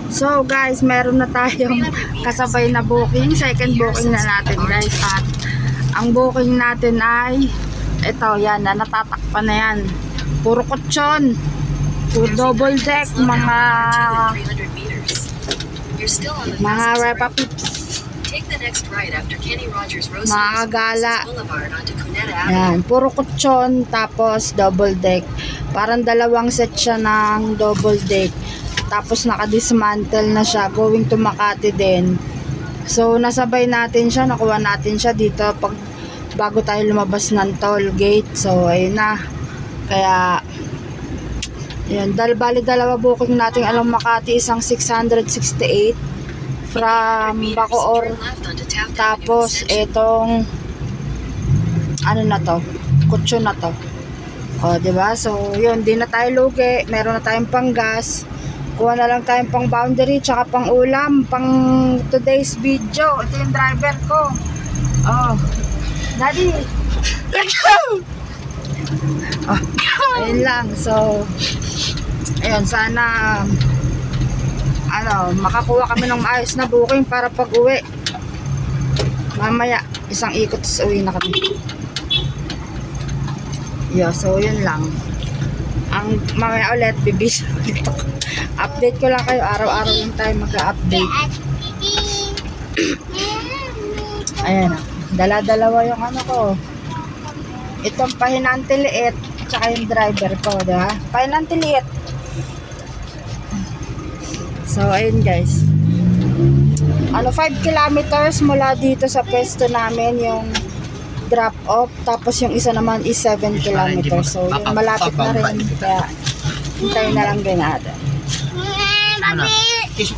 So guys, meron na tayong kasabay na booking. Second booking na natin guys. At ang booking natin ay ito, yan, natatakpan na yan. Puro kutsyon. Puro double deck, mga repapips. Mga kagala. Yan, puro kutsyon tapos double deck. Parang dalawang set siya ng double deck. Tapos naka-dismantle na siya, going to Makati din. So nasabay natin siya, nakuha natin siya dito bago tayo lumabas ng toll gate. So ayun na. Kaya yun, bali dalawa booking natin alang Makati, isang 668 from Bacoor. Tapos etong ano na to, kutsyon na to. O, diba? So, yun, di na tayo lugi. Meron na tayong panggas. Kuha na lang tayong pang boundary, tsaka pang ulam, pang today's video. Ito yung driver ko. Oh, Daddy. Oh, ayun lang. So, ayun, sana makakuha kami ng maayos na booking para pag uwi. Mamaya, isang ikot sa uwi na kami. Yeah, so yun lang. Ang mamaya ulit, bibis ulit ako. Update ko lang kayo, araw-araw lang tayo mag-update. Ayan na, dala-dalawa yung ano ko. Itong pahinante liit, tsaka yung driver ko, diba? Pahinante liit. So, ayun guys. 5 kilometers mula dito sa pwesto namin yung drop off, tapos yung isa naman is 7 kilometers. So, yun, malapit na rin. Kaya, hintayin na lang din natin. Papi!